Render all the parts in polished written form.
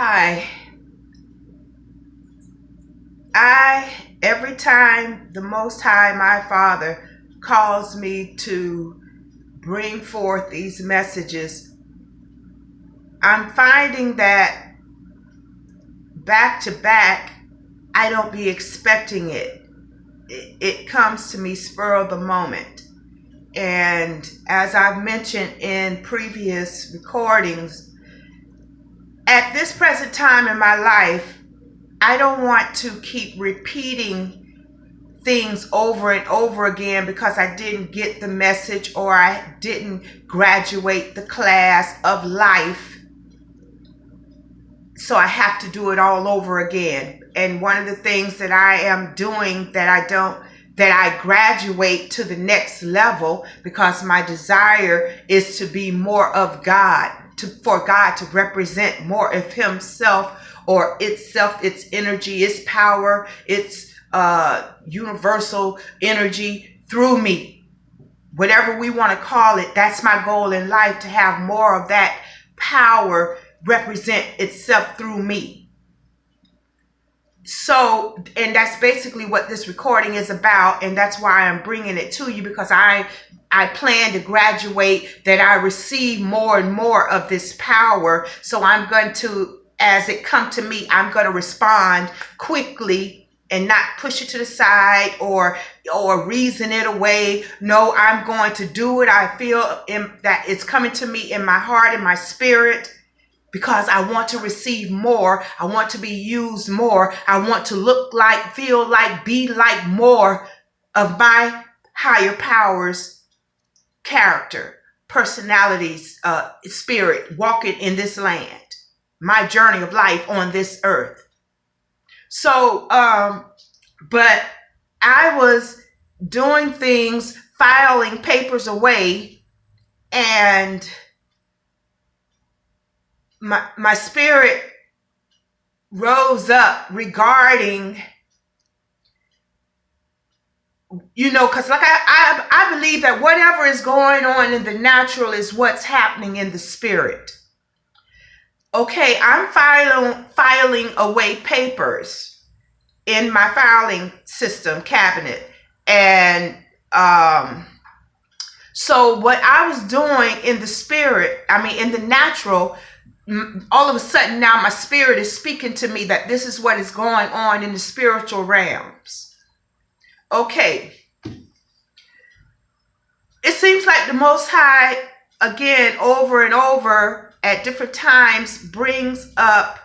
Hi. Every time the Most High, my Father, calls me to bring forth these messages, I'm finding that back to back, I don't be expecting it. It comes to me spur of the moment. And as I've mentioned in previous recordings, at this present time in my life, I don't want to keep repeating things over and over again because I didn't get the message or I didn't graduate the class of life. So I have to do it all over again. And one of the things that I am doing that I graduate to the next level, because my desire is to be more of God, for God to represent more of Himself or itself, its energy, its power, its universal energy through me. Whatever we want to call it, that's my goal in life, to have more of that power represent itself through me. So, and that's basically what this recording is about, and that's why I'm bringing it to you, because I plan to graduate, that I receive more and more of this power. So I'm going to, as it come to me, I'm going to respond quickly and not push it to the side or reason it away. No, I'm going to do it. I feel that it's coming to me in my heart and my spirit, because I want to receive more. I want to be used more. I want to look like, feel like, be like more of my higher powers, character, personalities, spirit, walking in this land, my journey of life on this earth. So, but I was doing things, filing papers away, and my spirit rose up regarding, because like I believe that whatever is going on in the natural is what's happening in the spirit. Okay, I'm filing away papers in my filing system cabinet. And so what I was doing in the spirit, in the natural, all of a sudden now my spirit is speaking to me that this is what is going on in the spiritual realms. Okay. It seems like the Most High, again, over and over at different times, brings up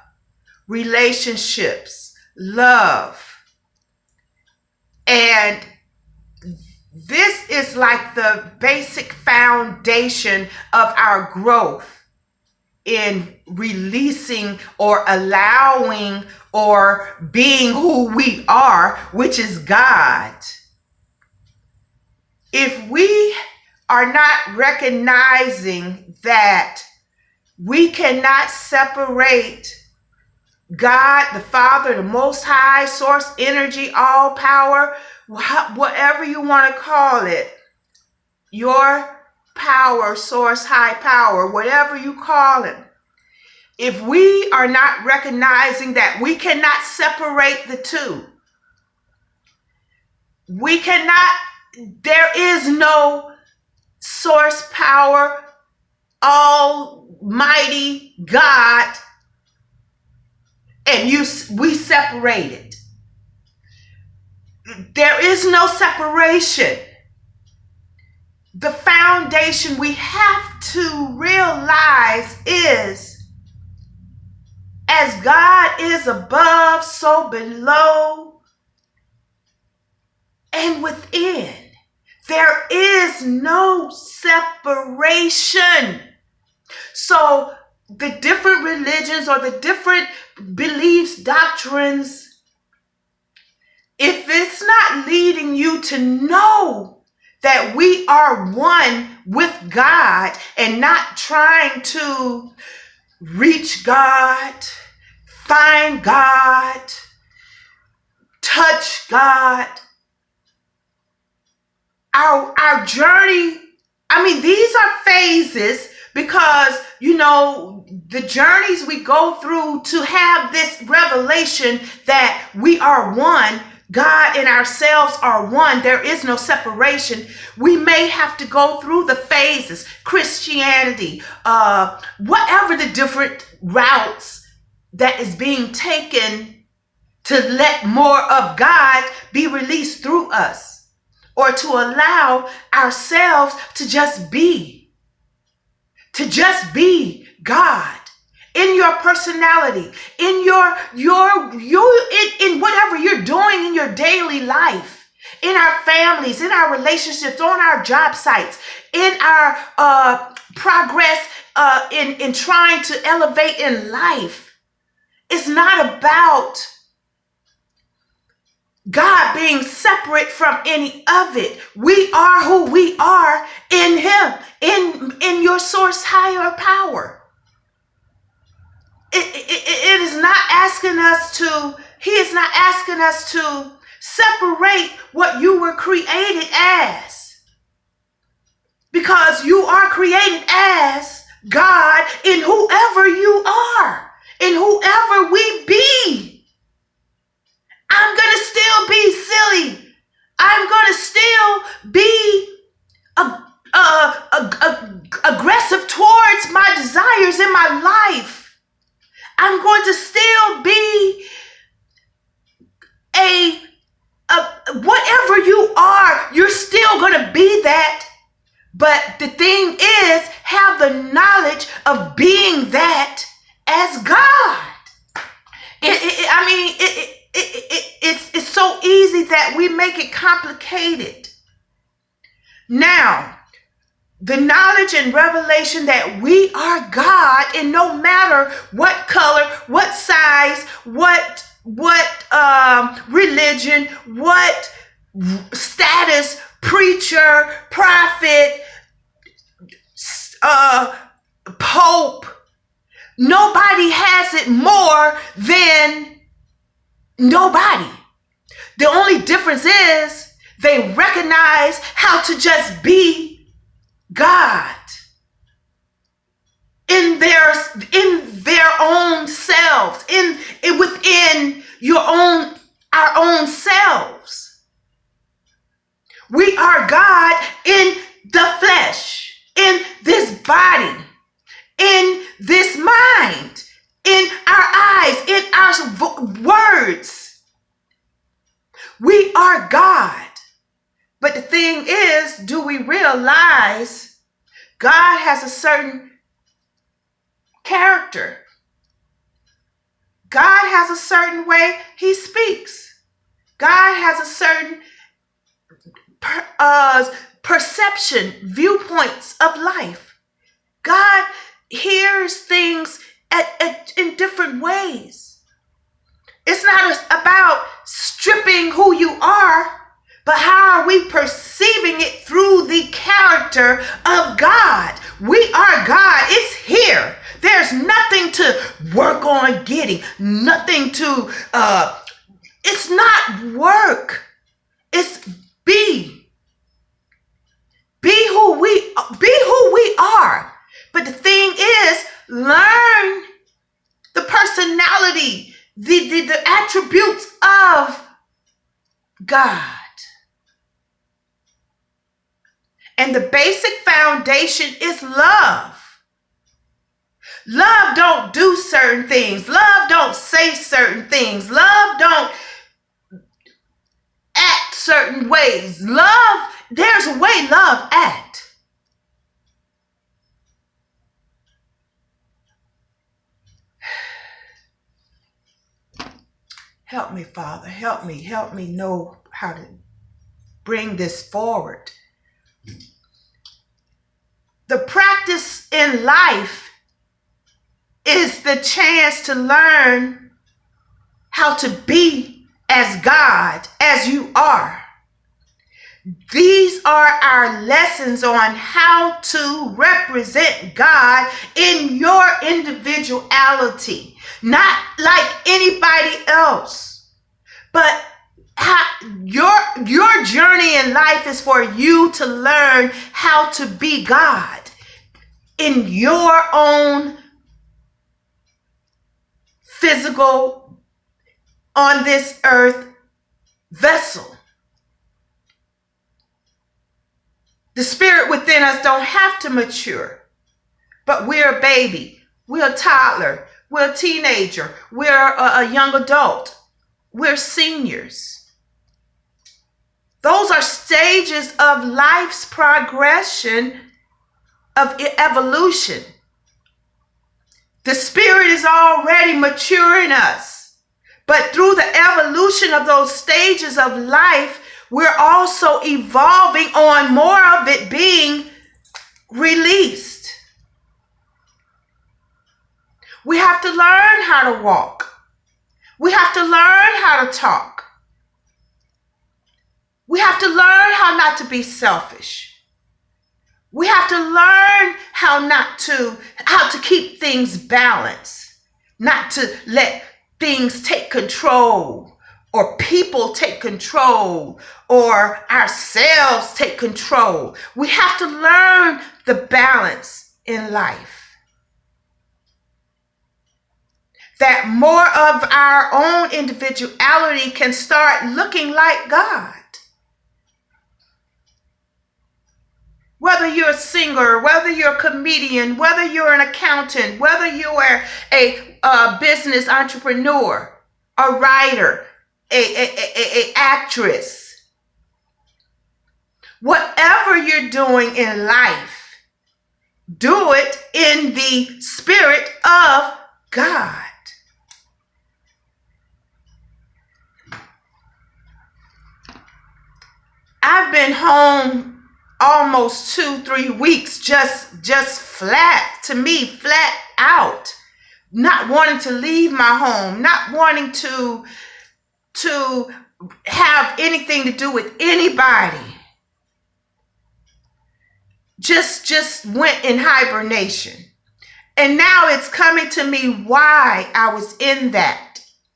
relationships, love. And this is like the basic foundation of our growth in releasing or allowing or being who we are, which is God. If we are not recognizing that we cannot separate God, the Father, the Most High, source, energy, all power, whatever you want to call it, your power, source, high power, whatever you call it, if we are not recognizing that we cannot separate the two, we cannot, there is no source power, almighty God, and we separate it. There is no separation. The foundation we have to realize is, as God is above, so below and within. There is no separation. So the different religions or the different beliefs, doctrines, if it's not leading you to know that we are one with God and not trying to reach God, find God, touch God, our journey, these are phases, because the journeys we go through to have this revelation that we are one. God and ourselves are one. There is no separation. We may have to go through the phases, Christianity, whatever the different routes that is being taken to let more of God be released through us, or to allow ourselves to just be God. In your personality, in in whatever you're doing in your daily life, in our families, in our relationships, on our job sites, in our progress in trying to elevate in life. It's not about God being separate from any of it. We are who we are in Him, in your source higher power. It is not asking us to, He is not asking us to separate what you were created as. Because you are created as God in whoever you are, in whoever we be. I'm going to still be silly. I'm going to still be aggressive towards my desires in my life. I'm going to still be whatever you are, you're still going to be that. But the thing is, have the knowledge of being that as God. It's so easy that we make it complicated. Now, the knowledge and revelation that we are God, and no matter what color, what size, what religion, what status, preacher, prophet, pope, nobody has it more than nobody. The only difference is they recognize how to just be God in their own selves, within our own selves. We are God in the flesh, in this body, in this mind, in our eyes, in our words. We are God. But the thing is, do we realize God has a certain character? God has a certain way He speaks. God has a certain perception, viewpoints of life. God hears things in different ways. It's not about stripping who you are, but how are we perceiving it through the character of God? We are God. It's here. There's nothing to work on getting. Nothing to, it's not work. It's be. Be who we are. But the thing is, learn the personality, the attributes of God. And the basic foundation is love. Love don't do certain things. Love don't say certain things. Love don't act certain ways. Love, there's a way love act. Help me, Father. Help me know how to bring this forward. The practice in life is the chance to learn how to be as God, as you are. These are our lessons on how to represent God in your individuality, not like anybody else, but your journey in life is for you to learn how to be God. in your own physical, on this earth vessel. The spirit within us don't have to mature, but we're a baby, we're a toddler, we're a teenager, we're a young adult, we're seniors. Those are stages of life's progression, of evolution. The spirit is already maturing us, but through the evolution of those stages of life, we're also evolving on more of it being released. We have to learn how to walk. We have to learn how to talk. We have to learn how not to be selfish. We have to learn how to keep things balanced, not to let things take control, or people take control, or ourselves take control. We have to learn the balance in life. That more of our own individuality can start looking like God. Whether you're a singer, whether you're a comedian, whether you're an accountant, whether you are a business entrepreneur, a writer, a actress, whatever you're doing in life, do it in the spirit of God. I've been home almost 2-3 weeks, just flat out, not wanting to leave my home, not wanting to have anything to do with anybody. Just went in hibernation. And now it's coming to me why I was in that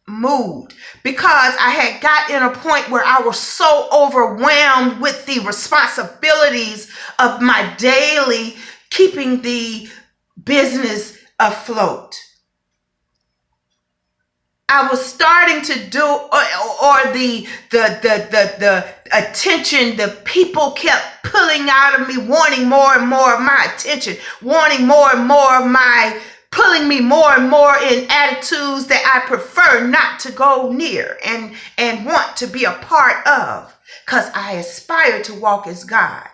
mood. Because I had got in a point where I was so overwhelmed with the responsibilities of my daily keeping the business afloat. I was starting to do, or the attention, the people kept pulling out of me, wanting more and more of my attention, wanting more and more of pulling me more and more in attitudes that I prefer not to go near and want to be a part of, because I aspire to walk as God.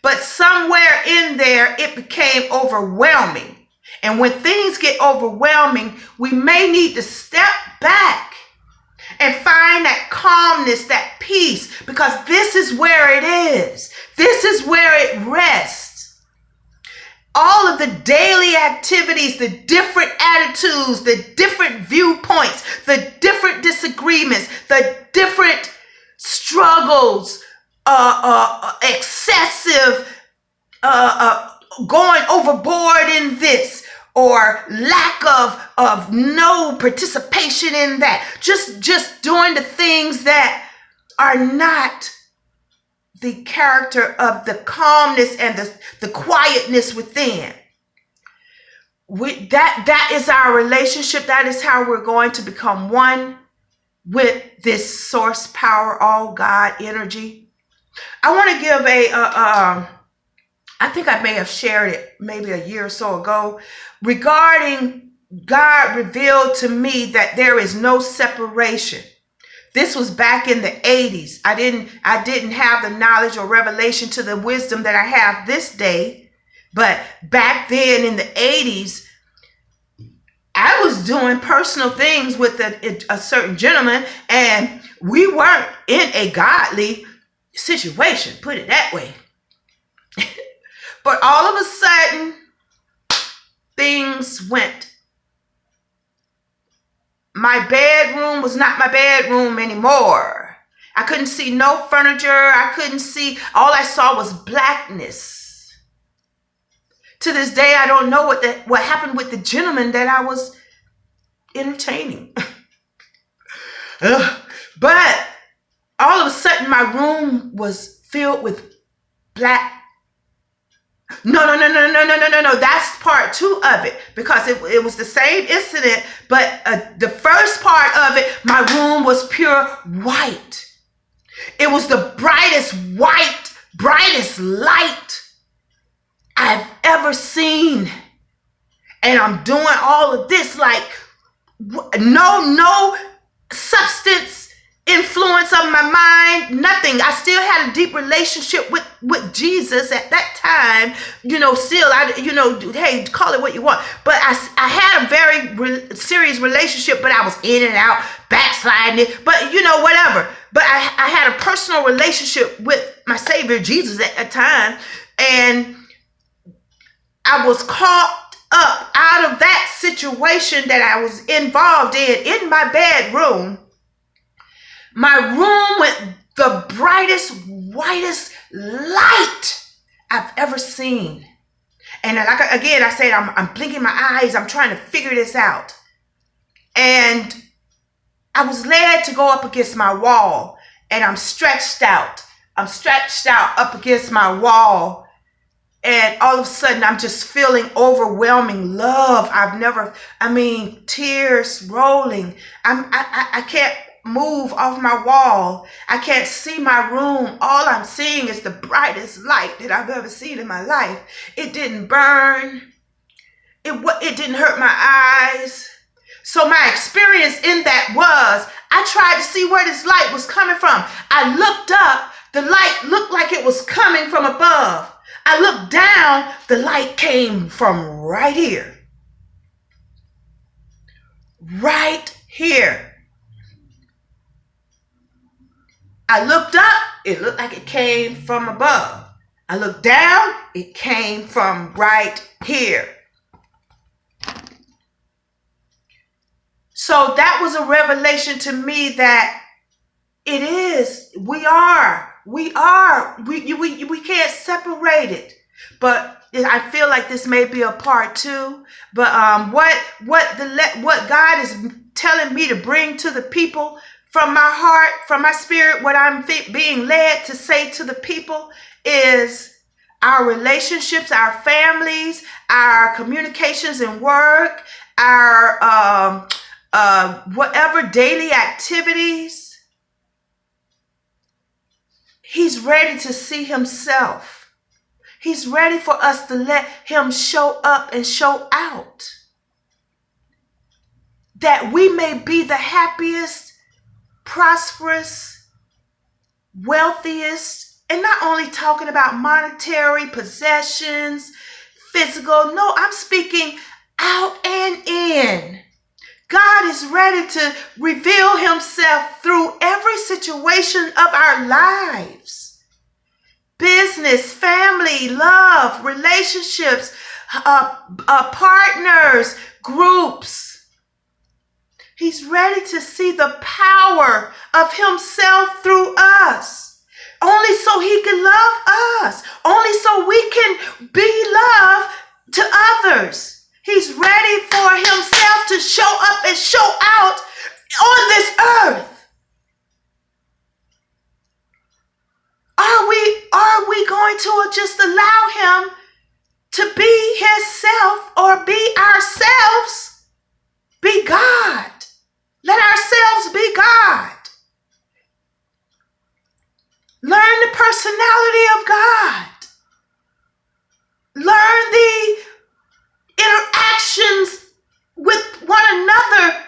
But somewhere in there, it became overwhelming. And when things get overwhelming, we may need to step back and find that calmness, that peace, because this is where it is. This is where it rests. All of the daily activities, the different attitudes, the different viewpoints, the different disagreements, the different struggles, excessive, going overboard in this, or lack of no participation in that. Just doing the things that are not the character of the calmness and the quietness within. That is our relationship. That is how we're going to become one with this source power, all God energy. I want to give I think I may have shared it maybe a year or so ago, regarding God revealed to me that there is no separation. This was back in the 80s. I didn't have the knowledge or revelation to the wisdom that I have this day. But back then in the 80s, I was doing personal things with a certain gentleman, and we weren't in a godly situation, put it that way. But all of a sudden, things went. My bedroom was not my bedroom anymore. I couldn't see no furniture. I couldn't see. All I saw was blackness. To this day, I don't know what happened with the gentleman that I was entertaining. But all of a sudden, my room was filled with black. No. That's part two of it, because it was the same incident, but the first part of it, my room was pure white. It was the brightest white, brightest light I've ever seen. And I'm doing all of this like no substance influence of my mind, nothing. I still had a deep relationship with Jesus at that time. Still, hey, call it what you want. But I had a very serious relationship, but I was in and out, backsliding it. But whatever. But I had a personal relationship with my Savior Jesus at that time, and I was caught up out of that situation that I was involved in my bedroom. My room with the brightest, whitest light I've ever seen. And again, I said, I'm blinking my eyes. I'm trying to figure this out. And I was led to go up against my wall, and I'm stretched out. I'm stretched out up against my wall. And all of a sudden, I'm just feeling overwhelming love. Tears rolling. I can't move off my wall. I can't see my room. All I'm seeing is the brightest light that I've ever seen in my life. It didn't burn. It didn't hurt my eyes. So my experience in that was, I tried to see where this light was coming from. I looked up. The light looked like it was coming from above. I looked down. The light came from right here. Right here. I looked up, it looked like it came from above. I looked down, it came from right here. So that was a revelation to me that we can't separate it. But I feel like this may be a part two. But what God is telling me to bring to the people from my heart, from my spirit, what I'm being led to say to the people is our relationships, our families, our communications and work, our whatever daily activities. He's ready to see himself. He's ready for us to let him show up and show out. That we may be the happiest, prosperous, wealthiest, and not only talking about monetary possessions, physical. No, I'm speaking out and in. God is ready to reveal himself through every situation of our lives. Business, family, love, relationships, partners, groups. He's ready to see the power of himself through us. Only so he can love us. Only so we can be love to others. He's ready for himself to show up and show out on this earth. Are we going to just allow him to be himself, or be ourselves? Be God. Let ourselves be God. Learn the personality of God. Learn the interactions with one another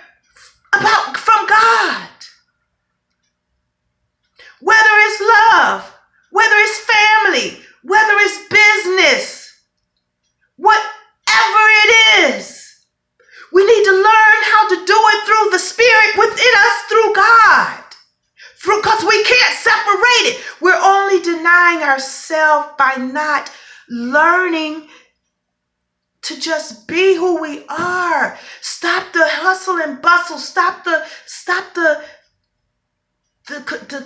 from God. Whether it's love, whether it's family, whether it's business, whatever it is. We need to learn how to do it through the Spirit within us, through God. Because we can't separate it. We're only denying ourselves by not learning to just be who we are. Stop the hustle and bustle. Stop the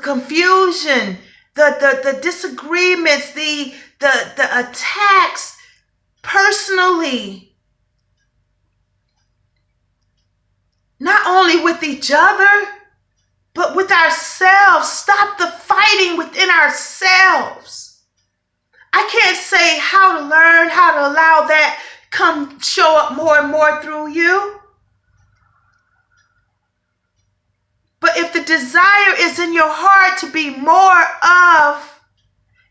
confusion, the disagreements, the attacks personally. Not only with each other, but with ourselves. Stop the fighting within ourselves. I can't say how to learn, how to allow that come show up more and more through you. But if the desire is in your heart to be more of,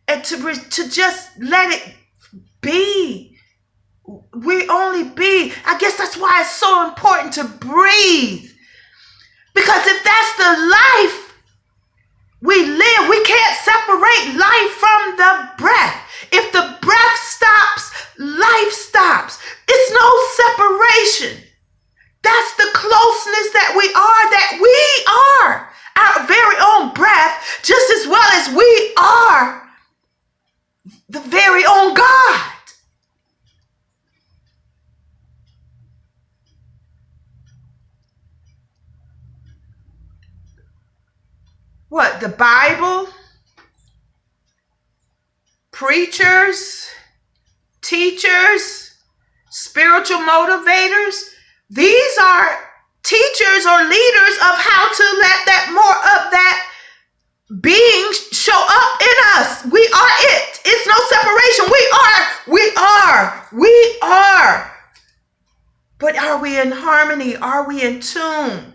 and to just let it be, we only be. I guess that's why it's so important to breathe. Because if that's the life we live, we can't separate life from the breath. If the breath stops, life stops. It's no separation. That's the closeness that we are our very own breath, just as well as we are the very own God. What, the Bible, preachers, teachers, spiritual motivators, these are teachers or leaders of how to let that more of that being show up in us. We are it. It's no separation. We are. But are we in harmony? Are we in tune?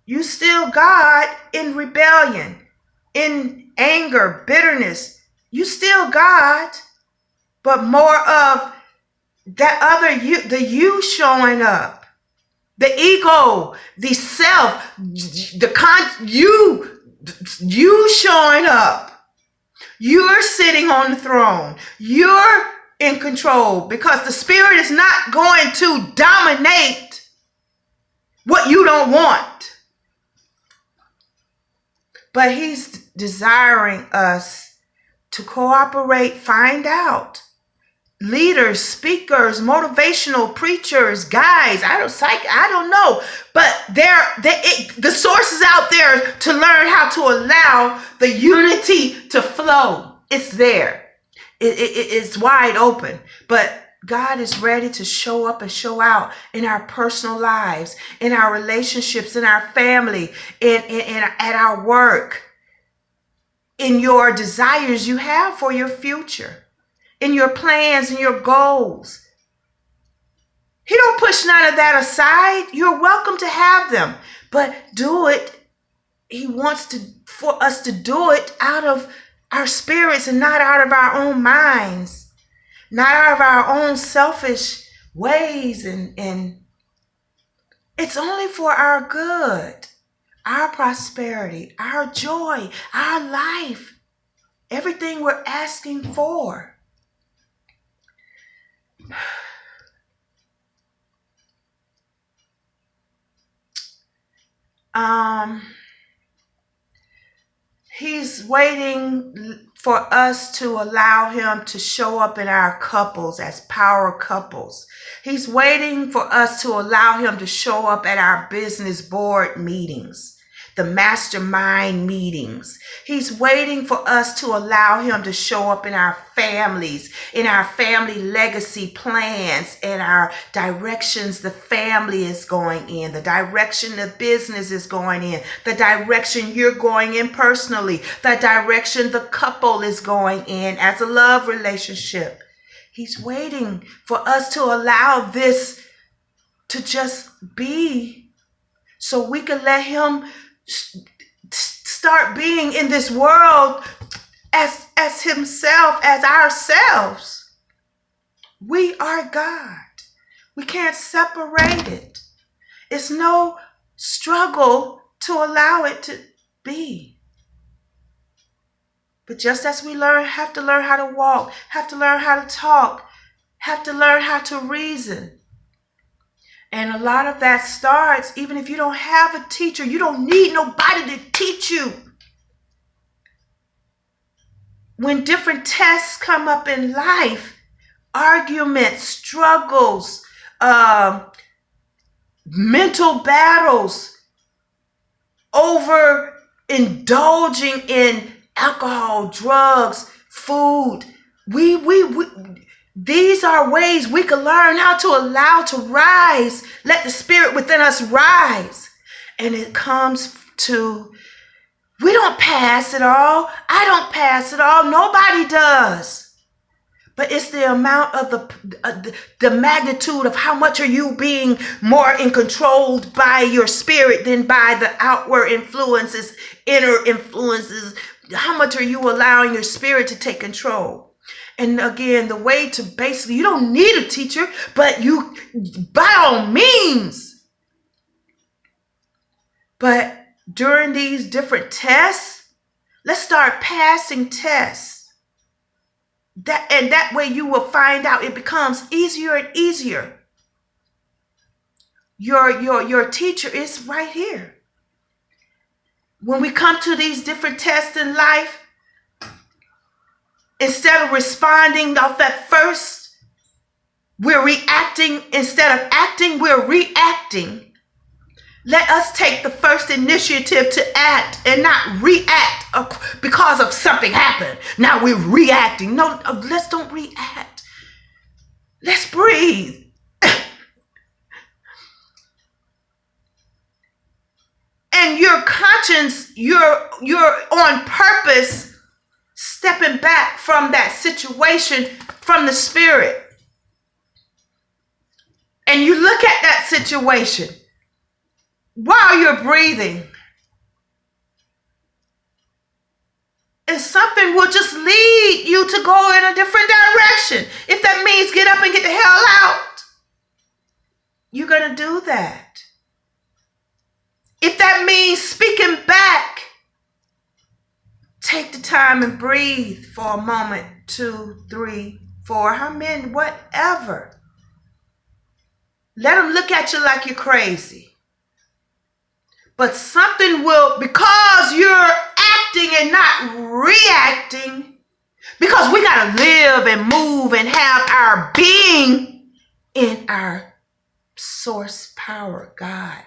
You still God in rebellion, in anger, bitterness. You still God, but more of that other you, the you showing up, the ego, the self, you showing up. You're sitting on the throne. You're in control, because the Spirit is not going to dominate what you don't want. But He's desiring us to cooperate, find out. Leaders, speakers, motivational preachers, guys, I don't know. But the source is out there to learn how to allow the unity to flow. It's there. It's wide open. But God is ready to show up and show out in our personal lives, in our relationships, in our family, at our work, in your desires you have for your future, in your plans and your goals. He don't push none of that aside. You're welcome to have them, but do it. He wants for us to do it out of our spirits and not out of our own minds, not out of our own selfish ways. And it's only for our good, our prosperity, our joy, our life, everything we're asking for. He's waiting for us to allow Him to show up in our couples as power couples. He's waiting for us to allow Him to show up at our business board meetings, the mastermind meetings. He's waiting for us to allow Him to show up in our families, in our family legacy plans, and our directions the family is going in, the direction the business is going in, the direction you're going in personally, the direction the couple is going in as a love relationship. He's waiting for us to allow this to just be, so we can let Him start being in this world as Himself, as ourselves. We are God. We can't separate it. It's no struggle to allow it to be. But just as we have to learn how to walk, have to learn how to talk, have to learn how to reason. And a lot of that starts, even if you don't have a teacher, you don't need nobody to teach you. When different tests come up in life, arguments, struggles, mental battles over indulging in alcohol, drugs, food, these are ways we can learn how to allow to rise. Let the Spirit within us rise. And it comes to We don't pass it all. I don't pass it all. Nobody does. But it's the amount of the magnitude of how much are you being more in controlled by your spirit than by the outward influences, inner influences. How much are you allowing your spirit to take control? And again, the way to basically, you don't need a teacher, but you, by all means. But during these different tests, let's start passing tests. That way you will find out it becomes easier and easier. Your teacher is right here. When we come to these different tests in life, instead of responding off that first, we're reacting. Instead of acting, we're reacting. Let us take the first initiative to act and not react because of something happened. Now we're reacting. No, let's don't react. Let's breathe. And your conscience, you're on purpose stepping back from that situation from the spirit. And you look at that situation while you're breathing. And something will just lead you to go in a different direction. If that means get up and get the hell out, you're going to do that. If that means speaking back, take the time and breathe for a moment, 2, 3, 4, how many, whatever. Let them look at you like you're crazy. But something will, because you're acting and not reacting, because we got to live and move and have our being in our source power, God.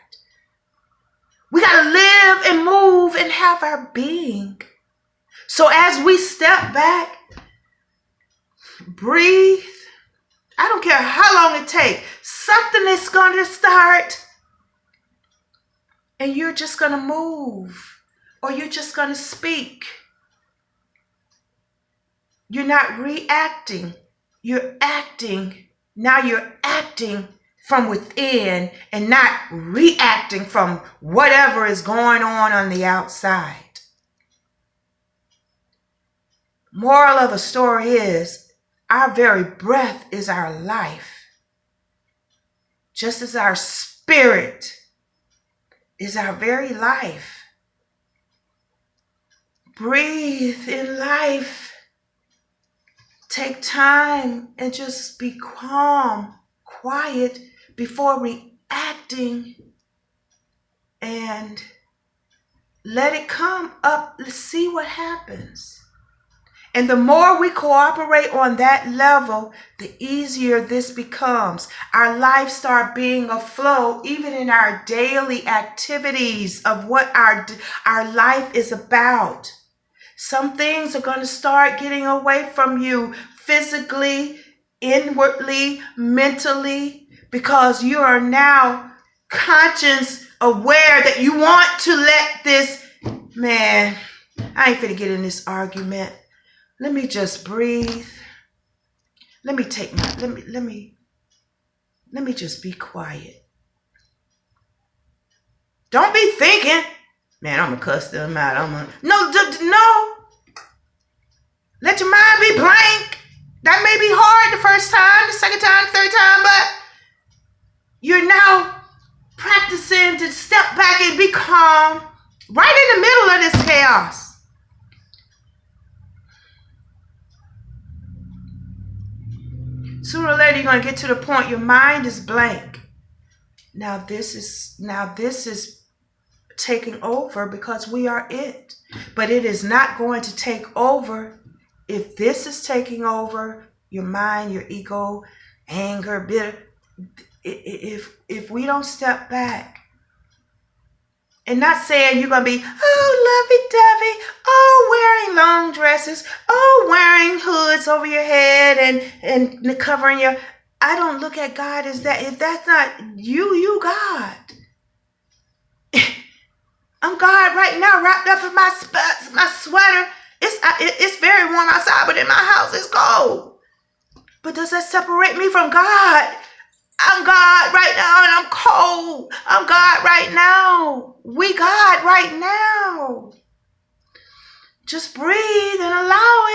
We got to live and move and have our being. So as we step back, breathe. I don't care how long it takes. Something is going to start. And you're just going to move. Or you're just going to speak. You're not reacting. You're acting. Now you're acting from within and not reacting from whatever is going on the outside. Moral of the story is, our very breath is our life. Just as our spirit is our very life. Breathe in life. Take time and just be calm, quiet before reacting, and let it come up. Let's see what happens. And the more we cooperate on that level, the easier this becomes. Our life start being a flow, even in our daily activities of what our life is about. Some things are going to start getting away from you physically, inwardly, mentally, because you are now conscious, aware that you want to let this, man, I ain't finna get in this argument. Let me just breathe. Let me just be quiet. Don't be thinking, man, I'm gonna cuss them out. No. Let your mind be blank. That may be hard the first time, the second time, the third time, but you're now practicing to step back and be calm right in the middle of this chaos. Sooner or later, you're going to get to the point your mind is blank. Now this is taking over because we are it. But it is not going to take over. If this is taking over your mind, your ego, anger, bitter, if we don't step back, and not saying you're going to be, oh, lovey-dovey, oh, wearing long dresses, oh, wearing hoods over your head and covering your... I don't look at God as that. If that's not you God. I'm God right now, wrapped up in my sweater. It's very warm outside, but in my house it's cold. But does that separate me from God? I'm God right now and I'm cold. I'm God right now. We God right now. Just breathe and allow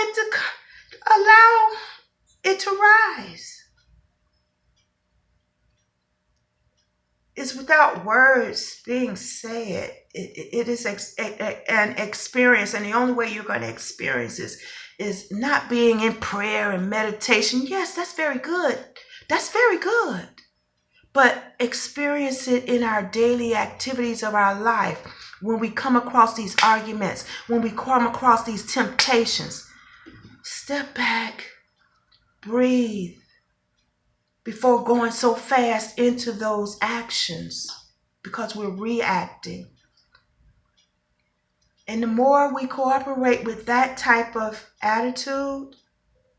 it to rise. It's without words being said. It is an experience, and the only way you're going to experience this is not being in prayer and meditation. Yes, that's very good. That's very good. But experience it in our daily activities of our life. When we come across these arguments, when we come across these temptations, step back, breathe, before going so fast into those actions, because we're reacting. And the more we cooperate with that type of attitude,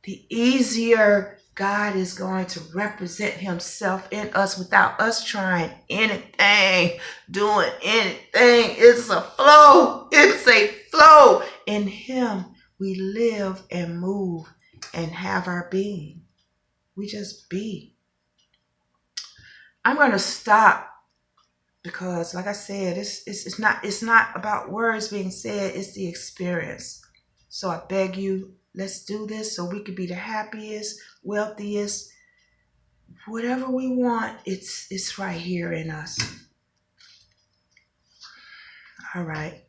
the easier God is going to represent himself in us without us trying anything, doing anything. It's a flow. It's a flow. In him, we live and move and have our being. We just be. I'm going to stop because, like I said, it's not about words being said. It's the experience. So I beg you, let's do this so we can be the happiest, wealthiest, whatever we want. It's right here in us. All right.